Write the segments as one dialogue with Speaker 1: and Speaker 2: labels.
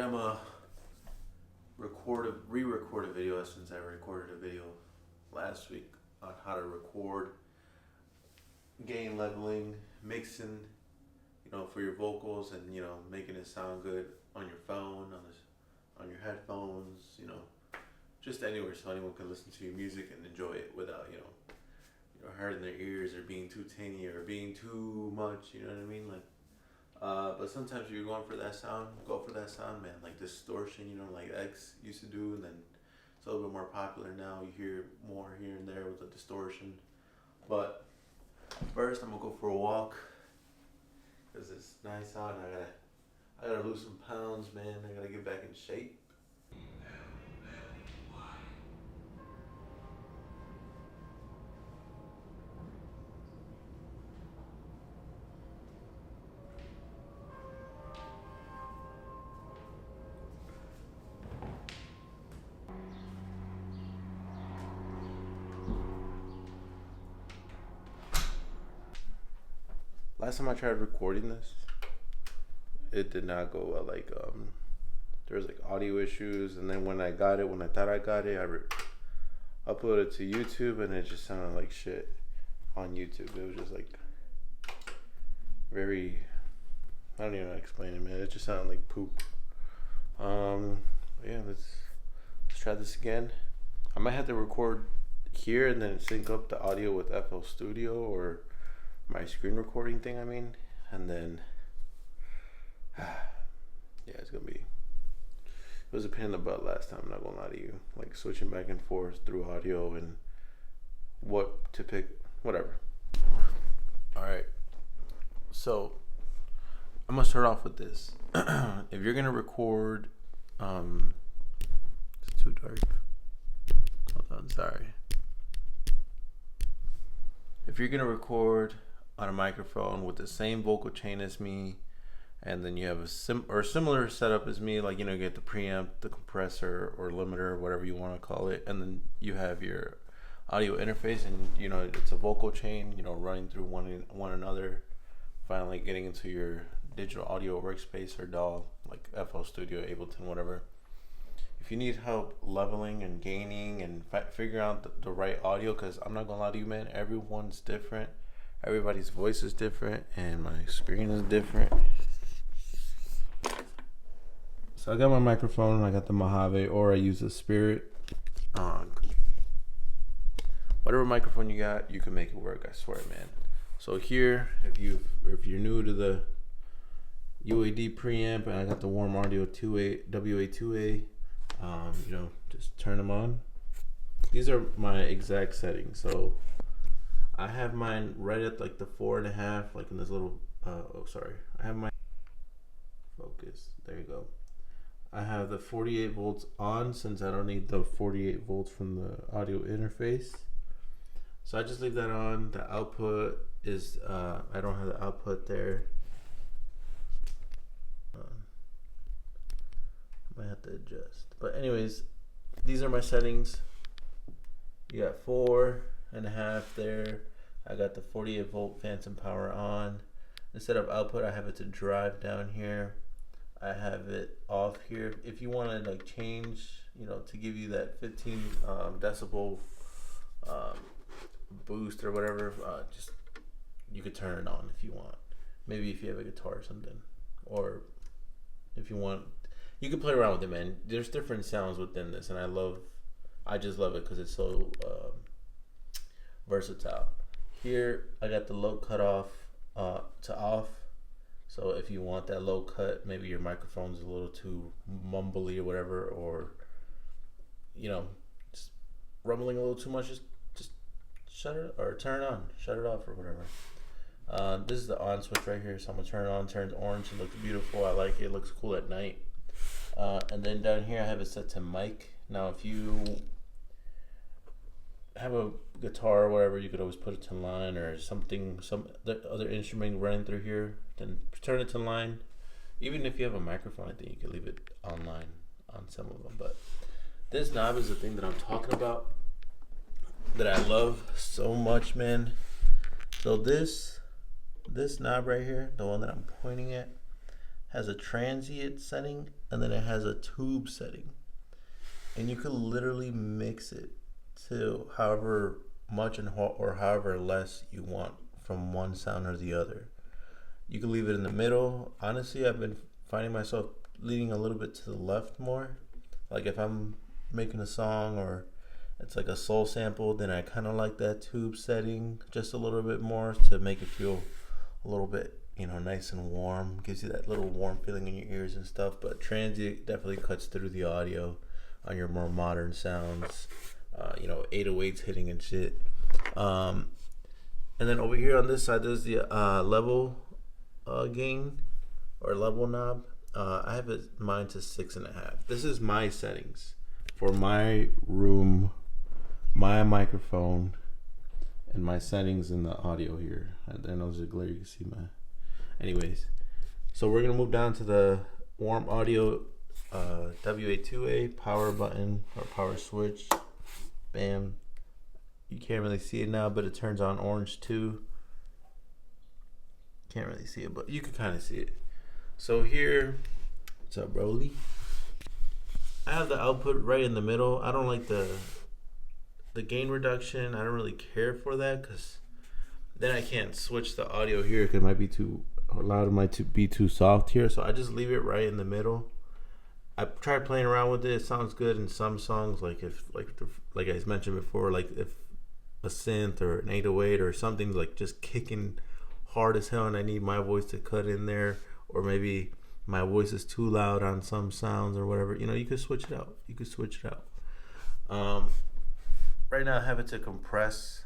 Speaker 1: I'm a re-record a video since I recorded a video last week on how to record gain leveling, mixing, for your vocals, and making it sound good on your phone, on your headphones, just anywhere, so anyone can listen to your music and enjoy it without hurting their ears or being too tinny or being too much. You know what I mean? But sometimes you're going for that sound, go for that sound, man. Like distortion, like X used to do, and then it's a little bit more popular now. You hear more here and there with the distortion. But first, I'm gonna go for a walk because it's nice out, and I gotta lose some pounds, man. I gotta get back in shape. Last time I tried recording this, it did not go well. There was audio issues, and then when I thought I got it, I uploaded it to YouTube, and it just sounded like shit on YouTube. It was just very, I don't even know how to explain it, man. It just sounded like poop. Yeah, let's try this again. I might have to record here and then sync up the audio with FL Studio or my screen recording thing, and then yeah, it was a pain in the butt last time, I'm not gonna lie to you, switching back and forth through audio and what to pick, whatever. All right, so I'm gonna start off with this. If you're gonna record, it's too dark, hold on, sorry. If you're gonna record on a microphone with the same vocal chain as me, and then you have a similar setup as me, you get the preamp, the compressor or limiter, whatever you want to call it, and then you have your audio interface, and it's a vocal chain, running through one another, finally getting into your digital audio workspace or DAW, like FL Studio, Ableton, whatever. If you need help leveling and gaining and figuring out the right audio, because I'm not gonna lie to you, man, everyone's different. Everybody's voice is different, and my screen is different. So I got my microphone, I got the Mojave, or I use a Spirit. Whatever microphone you got, you can make it work, I swear, man. So here, if you're new to the UAD preamp, and I got the Warm Audio 2A, WA2A, just turn them on. These are my exact settings. So I have mine right at the 4.5, in this little, I have my focus, there you go. I have the 48 volts on, since I don't need the 48 volts from the audio interface. So I just leave that on. The output is, I don't have the output there. I might have to adjust. But anyways, these are my settings. You got 4.5 there. I got the 48 volt phantom power on. Instead of output, I have it to drive down here. I have it off here. If you want to change, to give you that 15 decibel boost or whatever, you could turn it on if you want. Maybe if you have a guitar or something, or if you want, you can play around with it, man. There's different sounds within this, and I just love it because it's so versatile. Here I got the low cut off to off. So if you want that low cut, maybe your microphone's a little too mumbly or whatever, or just rumbling a little too much, just shut it or turn it on, shut it off or whatever. This is the on switch right here, so I'm gonna turn it on. Turns orange. It looks beautiful. I like it. It looks cool at night. And then down here I have it set to mic. Now if you have a guitar or whatever, you could always put it to line or some other instrument running through here, then turn it to line. Even if you have a microphone, I think you can leave it online on some of them. But this knob is the thing that I'm talking about, that I love so much, man. So this knob right here, the one that I'm pointing at, has a transient setting, and then it has a tube setting. And you could literally mix it to however much or however less you want from one sound or the other. You can leave it in the middle. Honestly, I've been finding myself leaning a little bit to the left more. Like if I'm making a song or it's like a soul sample, then I kind of like that tube setting just a little bit more to make it feel a little bit, nice and warm. Gives you that little warm feeling in your ears and stuff. But transient definitely cuts through the audio on your more modern sounds. 808s hitting and shit. And then over here on this side, there's the level gain or level knob. I have mine to 6.5. This is my settings for my room, my microphone, and my settings in the audio here. I know there's a glare, you can see my. Anyways, so we're gonna move down to the warm audio WA2A power button or power switch. Bam. You can't really see it now, but it turns on orange too. Can't really see it, but you can kind of see it. So here, what's up, Broly? I have the output right in the middle. I don't like the gain reduction. I don't really care for that because then I can't switch the audio here because it might be too loud. It might be too soft here. So I just leave it right in the middle. I tried playing around with it. It sounds good in some songs, like I mentioned before, like if a synth or an 808 or something like just kicking hard as hell and I need my voice to cut in there, or maybe my voice is too loud on some sounds or whatever, you could switch it out. Right now I have it to compress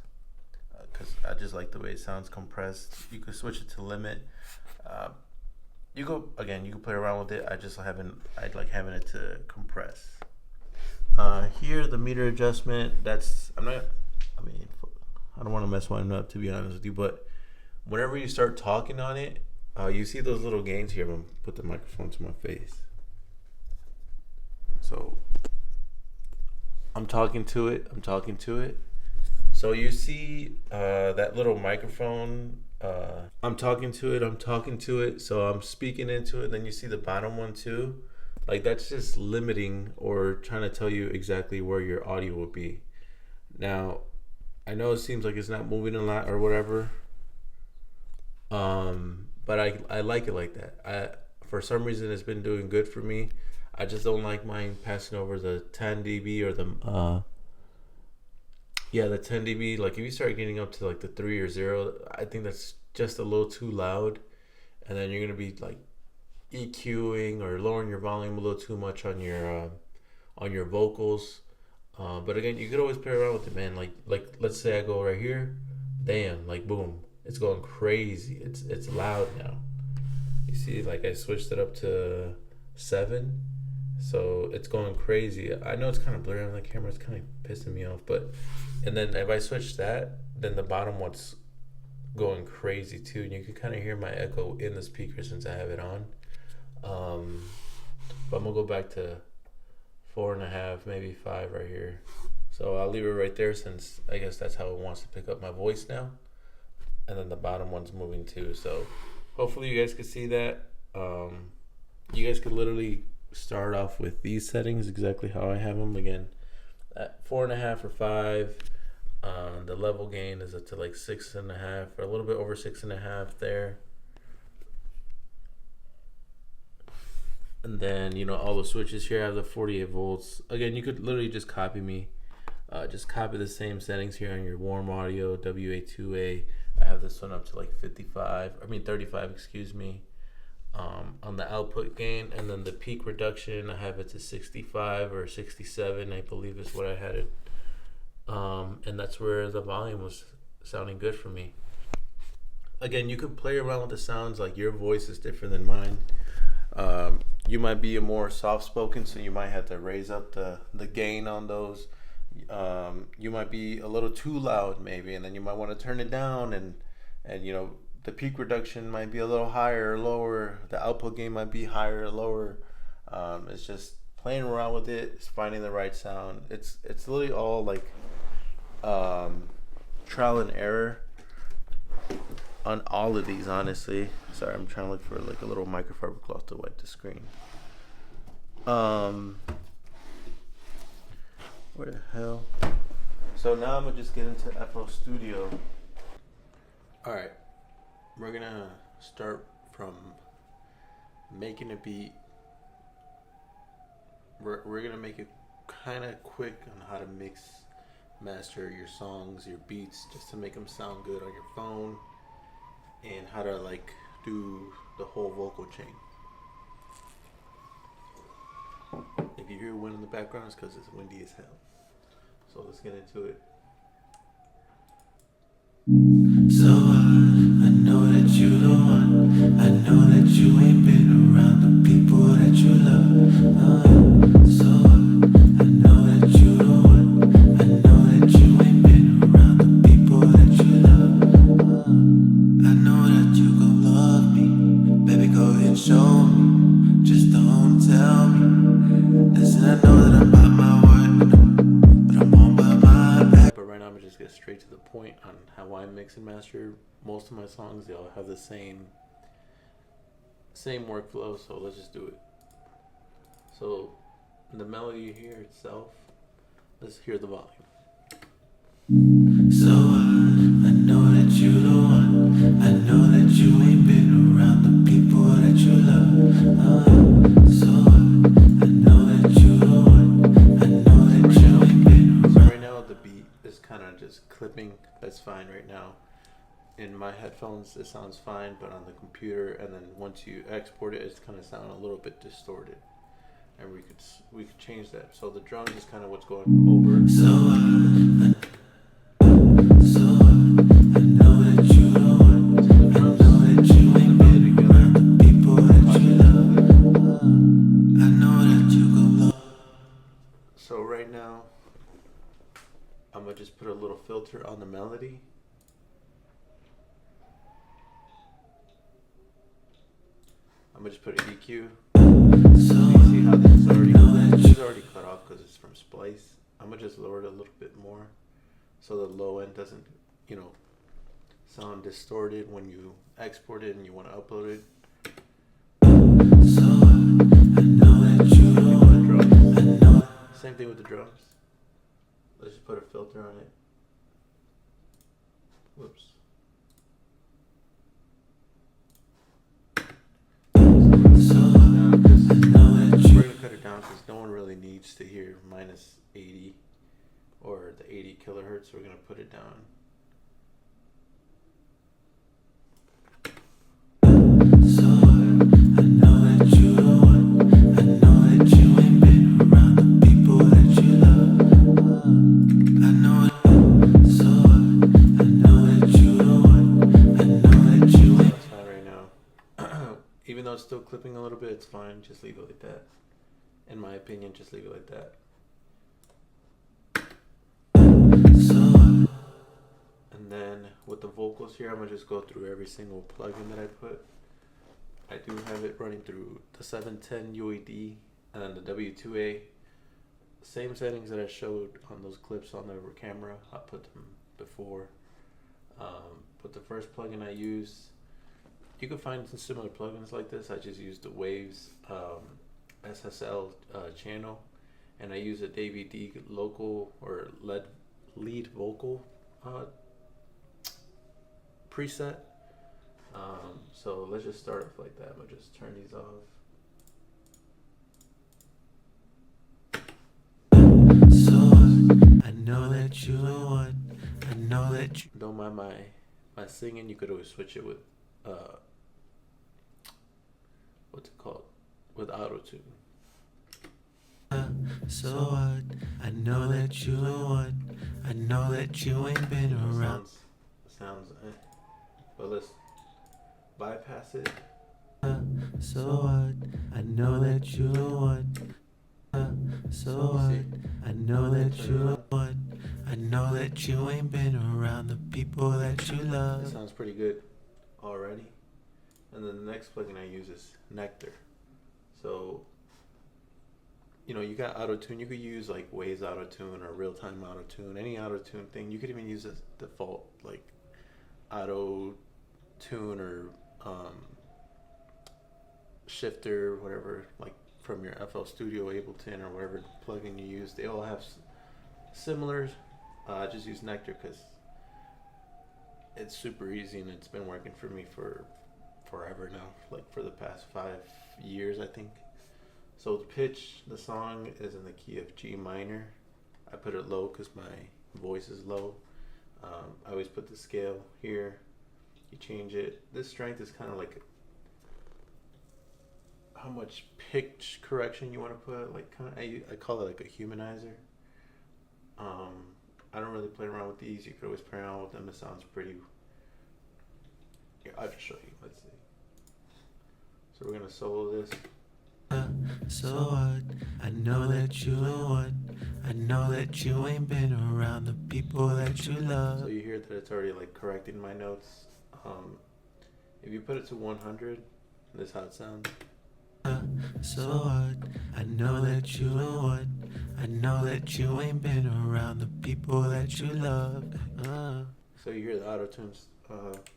Speaker 1: because I just like the way it sounds compressed. You could switch it to limit. You can play around with it. I like having it to compress. Here, the meter adjustment, I don't want to mess one up, to be honest with you, but whenever you start talking on it, you see those little gains here. I'm going to put the microphone to my face. So I'm talking to it. So you see that little microphone. I'm talking to it. So I'm speaking into it. Then you see the bottom one too. Like that's just limiting or trying to tell you exactly where your audio will be. Now, I know it seems like it's not moving a lot or whatever. But I like it like that. For some reason it's been doing good for me. I just don't like mine passing over the 10 dB or the 10 dB. Like if you start getting up to like the 3 or 0, I think that's just a little too loud, and then you're gonna be like EQing or lowering your volume a little too much on your vocals. But again, you could always play around with it, man. Like let's say I go right here, damn, like boom, it's going crazy. It's loud now. You see, like I switched it up to 7, so it's going crazy. I know it's kind of blurry on the camera. It's kind of pissing me off, and then if I switch that, then the bottom one's going crazy too, and you can kind of hear my echo in the speaker since I have it on. But I'm gonna go back to 4.5, maybe 5 right here. So I'll leave it right there since I guess that's how it wants to pick up my voice now. And then the bottom one's moving too. So hopefully you guys could see that. You guys could literally start off with these settings exactly how I have them. Again, at 4.5 or 5. The level gain is up to like 6.5 or a little bit over 6.5 there. And then, all the switches here, I have the 48 volts. Again, you could literally just copy me. Just copy the same settings here on your warm audio, WA2A. I have this one up to like 35, excuse me. On the output gain, and then the peak reduction, I have it to 65 or 67, I believe is what I had it. And that's where the volume was sounding good for me. Again, you could play around with the sounds, like your voice is different than mine. You might be a more soft-spoken, so you might have to raise up the gain on those. You might be a little too loud maybe, and then you might want to turn it down, and the peak reduction might be a little higher or lower. The output gain might be higher or lower. It's just playing around with it. It's finding the right sound. It's literally all like trial and error. on all of these, honestly. Sorry, I'm trying to look for like a little microfiber cloth to wipe the screen. Where the hell? So now I'm gonna just get into FL Studio. Alright, we're gonna start from making a beat. We're gonna make it kind of quick on how to mix, master your songs, your beats, just to make them sound good on your phone, and how to like do the whole vocal chain. If you hear wind in the background, it's because it's windy as hell. So let's get into it.
Speaker 2: So I know that you the one. I know that you ain't been around the people that you love. So I know that you the one. I know that you ain't been around the people that you love. I know that you gon' love me. Baby, go ahead and show me. Just don't tell me. Listen, I know that I'm by my word, but I'm on by my back.
Speaker 1: But right now I'm gonna just get straight to the point on how I mix and master most of my songs. They all have the same workflow, so let's just do it. So the melody here itself, let's hear the volume.
Speaker 2: So I know that you the one. I know that you ain't been around the people that you love. So I know that you the one. I know that you ain't been around.
Speaker 1: So right now the beat is kind of just clipping. That's fine right now. In my headphones it sounds fine, but on the computer, and then once you export it, it's kind of sound a little bit distorted. And we could change that. So the drums is kind of what's going over.
Speaker 2: So I know that you the one. I know that you ain't been around the people that you love. I know that you gon' love.
Speaker 1: So right now I'm gonna just put a little filter on the melody. I'm gonna just put an EQ.
Speaker 2: So
Speaker 1: You see how this is already cut off because it's from Splice. I'm gonna just lower it a little bit more so the low end doesn't, sound distorted when you export it and you want to upload it.
Speaker 2: So I know that you the one. I know.
Speaker 1: Same thing with the drums. Let's just put a filter on it. Whoops. We're gonna cut it down because no one really needs to hear minus 80 or the 80 kilohertz. We're gonna put it down.
Speaker 2: So I know that you the one. I know that you ain't been around the people that you love. I know it. So I know that you the one. I know that you ain't.
Speaker 1: That's fine right now. Even though it's still clipping a little bit, it's fine. Just leave it like that. In my opinion, just leave it like that.
Speaker 2: So
Speaker 1: And then with the vocals here, I'm gonna just go through every single plugin that I put. I do have it running through the 710 UAD and then the W2A. Same settings that I showed on those clips on the camera. I put them before. But the first plugin I use, you can find some similar plugins like this. I just use the Waves SSL channel, and I use a DVD local or lead vocal preset. So let's just start off like that. I'm gonna just turn these off.
Speaker 2: So I know that you the one. I know that you.
Speaker 1: Don't mind my singing. You could always switch it with what's it called? With auto-tune.
Speaker 2: So what? I know that you the one. I know that you ain't been around.
Speaker 1: Sounds but let's bypass it.
Speaker 2: So what? I know that you the one. So what? I know that you the one. I know that you ain't been around the people that you
Speaker 1: It
Speaker 2: love.
Speaker 1: sounds pretty good already. And then the next plugin I use is Nectar. So, you got auto-tune. You could use like Waves auto-tune or real-time auto-tune, any auto-tune thing. You could even use a default like auto tune or shifter, whatever, like from your FL Studio, Ableton, or whatever plugin you use. They all have similar. I just use Nectar because it's super easy and it's been working for me for forever now, like for the past 5 years, I think. So the pitch, the song is in the key of G minor. I put it low because my voice is low. I always put the scale here. You change it. This strength is kind of like how much pitch correction you want to put. Like kind of, I call it like a humanizer. I don't really play around with these. You could always play around with them. It sounds pretty. Here, I'll just show you. Let's see. So we're gonna solo this.
Speaker 2: So what? I know that you ain't one. I know that you ain't been around the people that you love.
Speaker 1: So you hear that it's already like correcting my notes. If you put it to 100, this is how it sounds.
Speaker 2: So what? I know that you ain't one. I know that you ain't been around the people that you love.
Speaker 1: So you hear the auto tunes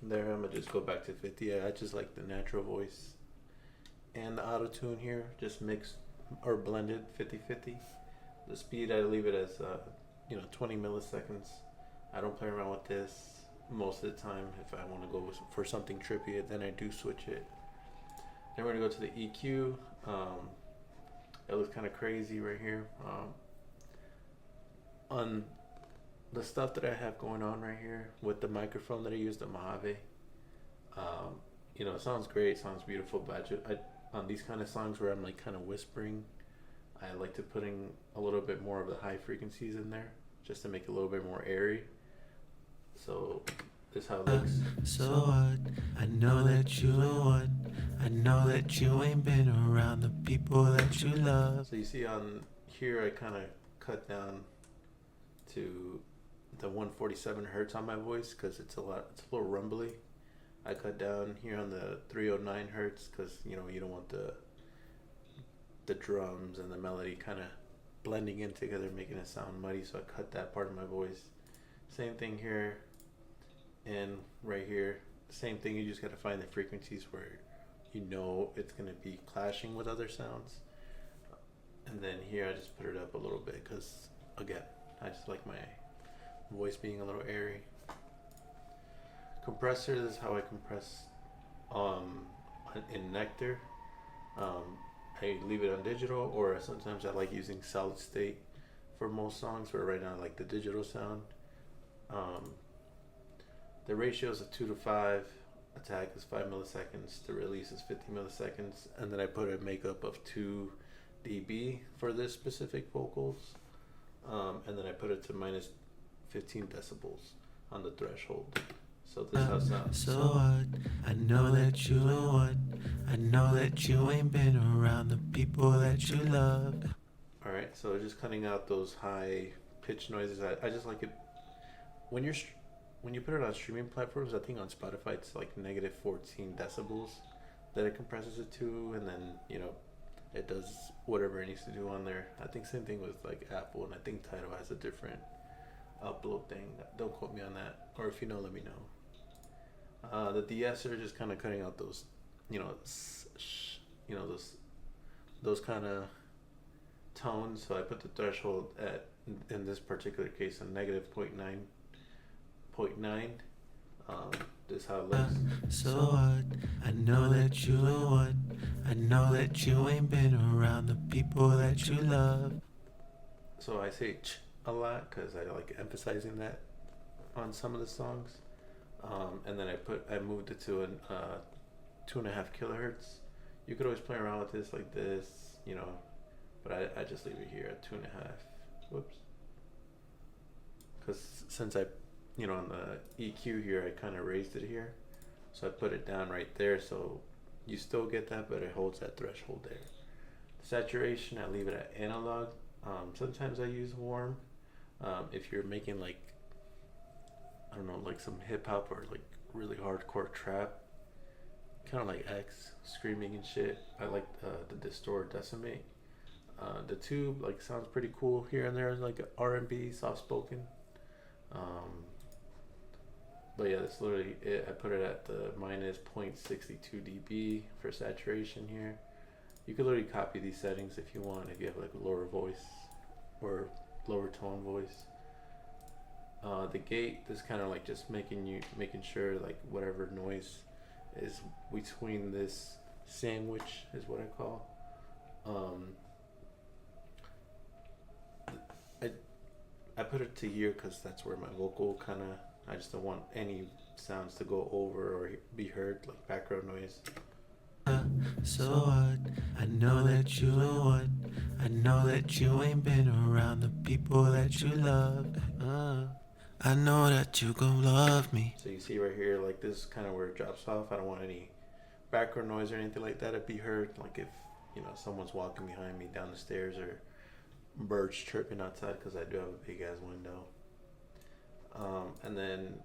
Speaker 1: there. I'm gonna just go back to 50. I just like the natural voice and the auto tune here, just mixed or blended 50-50. The speed, I leave it as 20 milliseconds. I don't play around with this most of the time. If I want to go for something trippy, then I do switch it. Then we're gonna go to the EQ. It looks kind of crazy right here. On the stuff that I have going on right here with the microphone that I use, the Mojave, it sounds great, sounds beautiful, but on these kind of songs where I'm like kind of whispering, I like to put in a little bit more of the high frequencies in there just to make it a little bit more airy. So this is how it looks.
Speaker 2: So what? I know that you ain't one. I know that you ain't been around the people that you love.
Speaker 1: So you see on here, I kind of cut down to the 147 hertz on my voice because it's a little rumbly. I cut down here on the 309 hertz because you don't want the drums and the melody kind of blending in together, making it sound muddy. So I cut that part of my voice. Same thing here and right here. Same thing. You just got to find the frequencies where it's going to be clashing with other sounds. And then here I just put it up a little bit because again, I just like my voice being a little airy. Compressor, this is how I compress in Nectar. I leave it on digital, or sometimes I like using solid state for most songs, but right now I like the digital sound. The ratio is a 2:5. Attack is 5 milliseconds. The release is 50 milliseconds. And then I put a makeup of 2 dB for this specific vocals. And then I put it to minus 15 decibels on the threshold. So this is how it sounds.
Speaker 2: So what? I know that you ain't one. I know that you ain't been around the people that you love.
Speaker 1: Alright, so just cutting out those high pitch noises. I just like it when you put it on streaming platforms. I think on Spotify it's like negative 14 decibels that it compresses it to, and then it does whatever it needs to do on there. I think same thing with like Apple, and I think Tidal has a different upload thing. Don't quote me on that, or if you know, let me know. The de-esser, just kind of cutting out those, those kind of tones. So I put the threshold at, in this particular case, a negative 0.9. This is how it looks.
Speaker 2: So what? I know that you ain't one. I know that you ain't been around the people that you love.
Speaker 1: So I say ch a lot because I like emphasizing that on some of the songs. And then I moved it to 2.5 kilohertz. You could always play around with this like this, but I just leave it here at 2.5. Whoops. Because since I on the EQ here, I kind of raised it here. So I put it down right there. So you still get that, but it holds that threshold there. Saturation, I leave it at analog. Sometimes I use warm. If you're making like, I don't know, like some hip hop or like really hardcore trap, kind of like X, screaming and shit, I like the distort, decimate. The tube like sounds pretty cool here and there, like R&B, soft spoken. But yeah, that's literally it. I put it at the minus 0.62 dB for saturation here. You could literally copy these settings if you want, if you have like a lower voice or lower tone voice. The gate is kind of like just making sure like whatever noise is between this sandwich is what I call. I I put it to here because that's where my vocal kind of. I just don't want any sounds to go over or be heard like background noise.
Speaker 2: So what? I know that you the one. I know that you ain't been around the people that you love. I know that you gon' love me.
Speaker 1: So you see right here, like this is kind of where it drops off. I don't want any background noise or anything like that to be heard. Like if someone's walking behind me down the stairs or birds chirping outside because I do have a big ass window. And then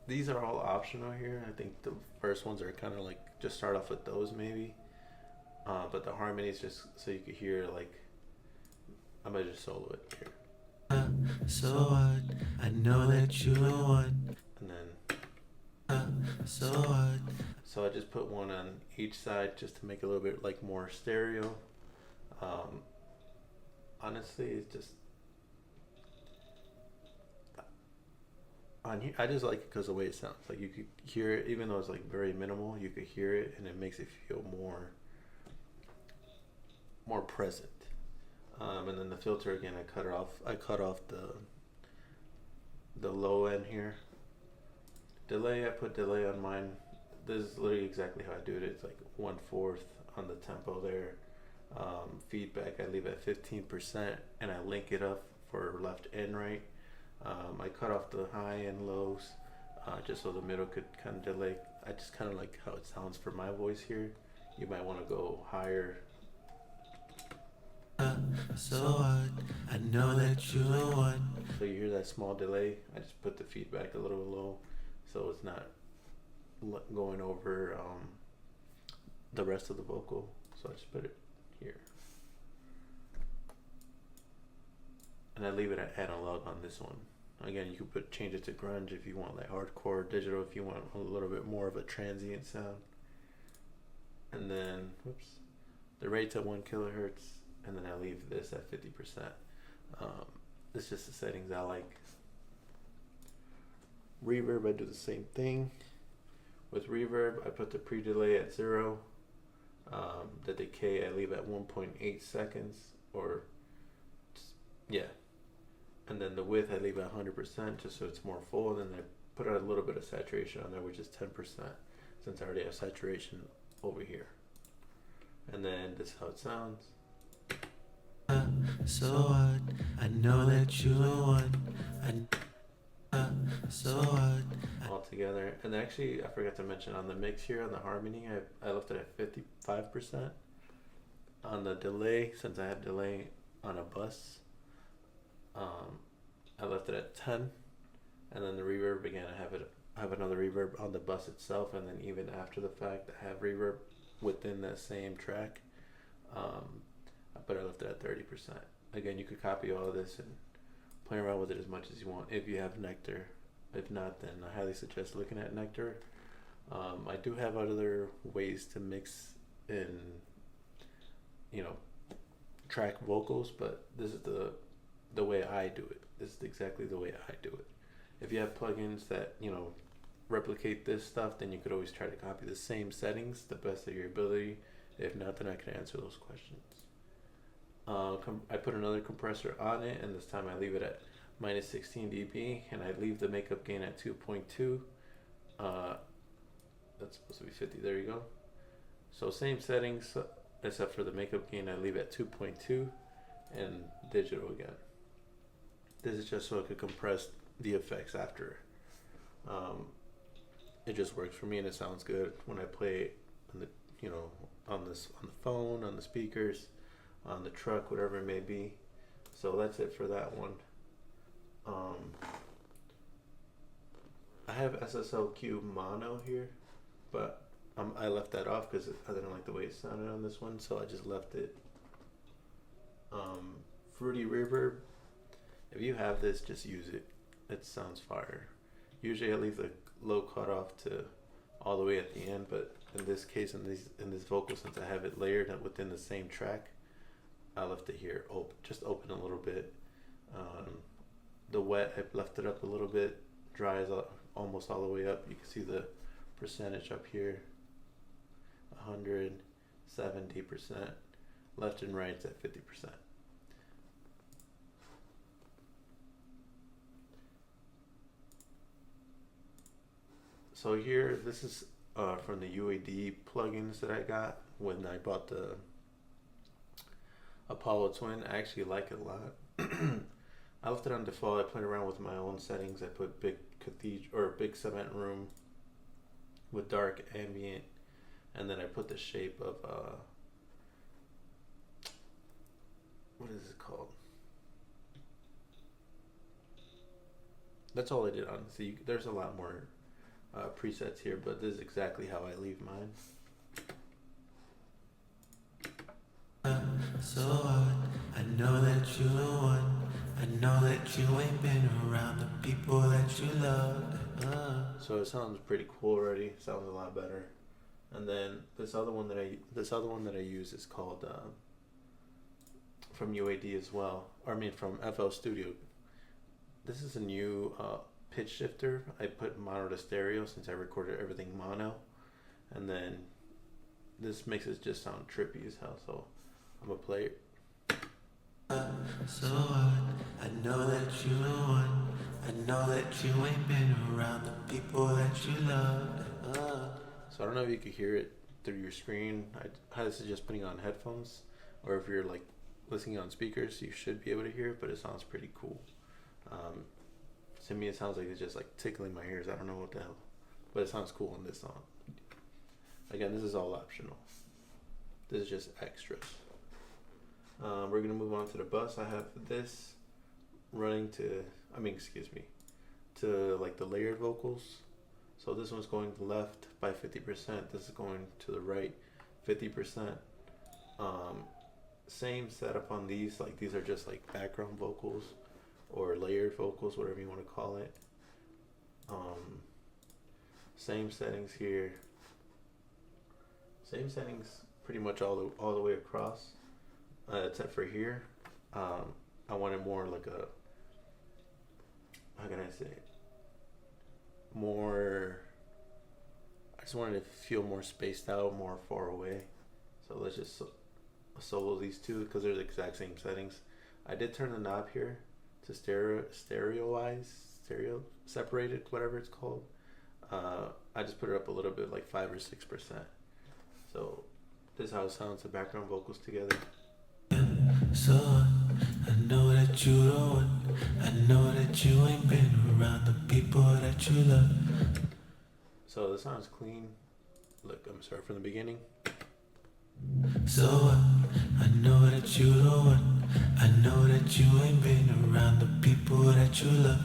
Speaker 1: these are all optional here. I think the first ones are kind of like just start off with those maybe. But the harmonies just so you could hear like I'm gonna just solo it here.
Speaker 2: So what? I know that you the one.
Speaker 1: And then
Speaker 2: So what?
Speaker 1: so I just put one on each side just to make it a little bit like more stereo. Honestly, it's just on here. I just like it because the way it sounds. Like you could hear it, even though it's like very minimal. You could hear it, and it makes it feel more present. And then the filter again, I cut off the low end here. Delay, I put delay on mine. This is literally exactly how I do it. It's like 1/4 on the tempo there. Feedback, I leave at 15%, and I link it up for left and right. I cut off the high and lows, just so the middle could kind of delay. I just kind of like how it sounds for my voice here. You might want to go higher.
Speaker 2: So what? I know that you the one.
Speaker 1: So you hear that small delay. I just put the feedback a little low, so it's not going over the rest of the vocal. So I just put it here, and I leave it at analog on this one. Again, you could change it to grunge if you want, like hardcore, digital if you want a little bit more of a transient sound. And then, the rate's at 1 kilohertz, and then I leave this at 50%. It's just the settings I like. Reverb, I do the same thing. With reverb, I put the pre-delay at 0. The decay I leave at 1.8 seconds, and then the width I leave at 100% just so it's more full, and then I put a little bit of saturation on there, which is 10%, since I already have saturation over here. And then this is how it sounds.
Speaker 2: So what? I know that you the one. So what?
Speaker 1: All together. And actually, I forgot to mention on the mix here, on the harmony, I left it at 55%. On the delay, since I have delay on a bus, I left it at 10. And then the reverb, again, I have another reverb on the bus itself, and then even after the fact, I have reverb within that same track. But I left it at 30%. Again, you could copy all of this and play around with it as much as you want if you have Nectar. If not, then I highly suggest looking at Nectar. I do have other ways to mix in, track vocals, but this is the way I do it. This is exactly the way I do it. If you have plugins that, replicate this stuff, then you could always try to copy the same settings the best of your ability. If not, then I can answer those questions. I put another compressor on it, and this time I leave it at minus 16 dB, and I leave the makeup gain at 2.2. That's supposed to be 50. There you go. So same settings, except for the makeup gain, I leave at 2.2, and digital again. This is just so I could compress the effects after. It just works for me, and it sounds good when I play it on the, on the phone, on the speakers, on the truck, whatever it may be. So that's it for that one. I have SSLQ mono here, but I left that off because I didn't like the way it sounded on this one, so I just left it. Fruity reverb, if you have this, just use it. It sounds fire. Usually I leave the low cutoff to all the way at the end, but in this case, in this vocal, since I have it layered within the same track, I left it here just open a little bit. The wet, I left it up a little bit. Dry is almost all the way up. You can see the percentage up here, 170%. Left and right's at 50%. So here, this is from the UAD plugins that I got when I bought the Apollo Twin. I actually like it a lot. I left it on default. I played around with my own settings. I put big cathedral or big cement room with dark ambient, and then I put the shape of what is it called? That's all I did on. See, there's a lot more presets here, but this is exactly how I leave mine.
Speaker 2: So what? I know that you the one. I know that you ain't been around the people that you love.
Speaker 1: So it sounds pretty cool already. It sounds a lot better. And then this other one that I use is called from UAD as well. Or I mean from FL Studio. This is a new pitch shifter. I put mono to stereo since I recorded everything mono, and then this makes it just sound trippy as hell. So I'm gonna play it.
Speaker 2: So what? I know that you the one. I know that you ain't been around the people that you love.
Speaker 1: So I don't know if you could hear it through your screen. I highly suggest putting on headphones, or if you're like listening on speakers, you should be able to hear it. But it sounds pretty cool. To me, it sounds like it's just like tickling my ears. I don't know what the hell, but it sounds cool on this song. Again, this is all optional. This is just extras. We're gonna move on to the bus. I have this running to like the layered vocals. So this one's going to the left by 50%. This is going to the right 50%. Same setup on these. Like these are just like background vocals or layered vocals, whatever you want to call it. Same settings here. Same settings pretty much all the way across. Except for here, I wanted more like a, how can I say it? I just wanted to feel more spaced out, more far away. So let's just solo these two because they're the exact same settings. I did turn the knob here to stereo separated, whatever it's called. I just put it up a little bit, like 5 or 6%. So this is how it sounds, the background vocals together.
Speaker 2: So I know that you the one. I know that you ain't been around the people that you love.
Speaker 1: So this sounds clean. Look, I'm sorry from the beginning.
Speaker 2: So I know that you the one. I know that you ain't been around the people that you love.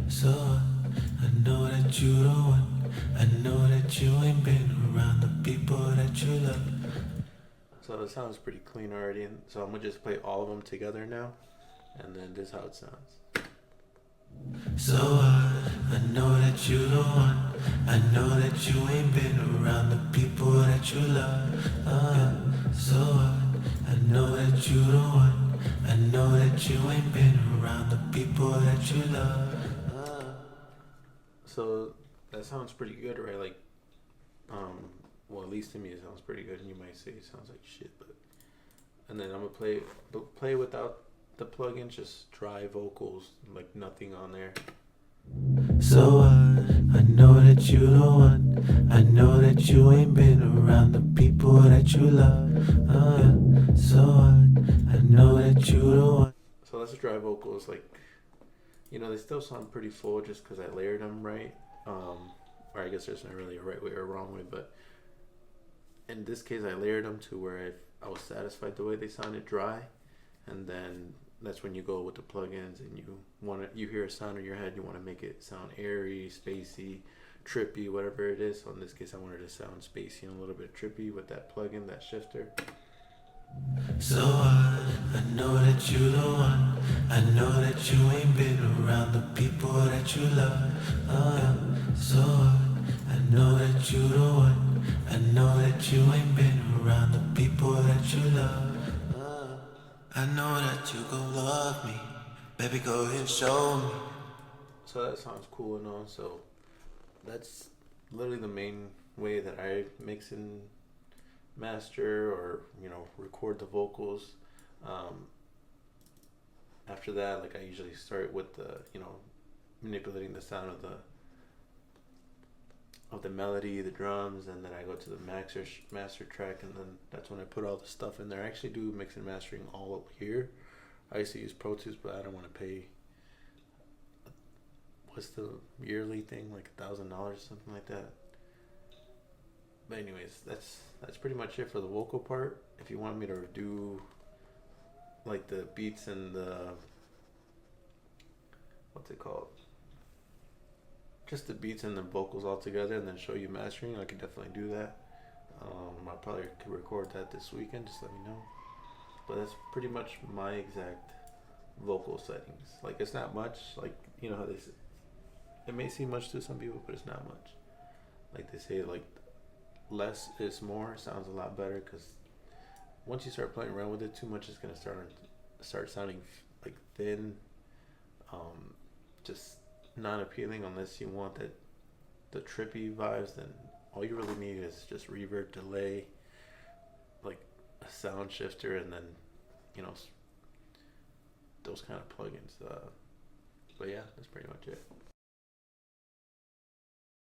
Speaker 2: So I know that you the one. I know that you ain't been around the people that you love.
Speaker 1: So it sounds pretty clean already, and so I'm gonna just play all of them together now, and then this is how it sounds.
Speaker 2: So I know that you the one. I know that you ain't been around the people that you love. So I know that you the one. I know that you ain't been around the people that you love.
Speaker 1: So that sounds pretty good, right? Like, well, at least to me it sounds pretty good, and you might say it sounds like shit, but and then I'm gonna play without the plugins, just dry vocals, like nothing on there.
Speaker 2: So I know that you the one. I know that you ain't been around the people that you love. So I know that you the one.
Speaker 1: So that's the dry vocals, like, you know, they still sound pretty full just because I layered them right. Or I guess there's not really a right way or a wrong way, but in this case I layered them to where I was satisfied the way they sounded dry, and then that's when you go with the plugins and you hear a sound in your head, you want to make it sound airy, spacey, trippy, whatever it is. So in this case I wanted to sound spacey and a little bit trippy with that plugin, that shifter.
Speaker 2: So I know that you the one. I know that you ain't been around the people that you love. So I know that you the one. I know that you ain't been around the people that you love. I know that you gon' love me. Baby, go ahead and show me.
Speaker 1: So that sounds cool and all. So that's literally the main way that I mix and master, or record the vocals. Um, After that, like, I usually start with the manipulating the sound of the melody, the drums, and then I go to the master track, and then that's when I put all the stuff in there. I actually do mix and mastering all up here. I used to use Pro Tools, but I don't want to pay, what's the yearly thing, like $1,000, something like that. But anyways, that's pretty much it for the vocal part. If you want me to do like the beats and the, what's it called, just the beats and the vocals all together, and then show you mastering, I could definitely do that. I probably could record that this weekend. Just let me know. But that's pretty much my exact vocal settings. Like, it's not much. Like, you know how they say, it may seem much to some people, but it's not much. Like they say, like, less is more. Sounds a lot better, because once you start playing around with it too much, it's gonna start sounding like thin, just not appealing. Unless you want the trippy vibes, then all you really need is just reverb, delay, like a sound shifter, and then those kind of plugins. But yeah, that's pretty much it.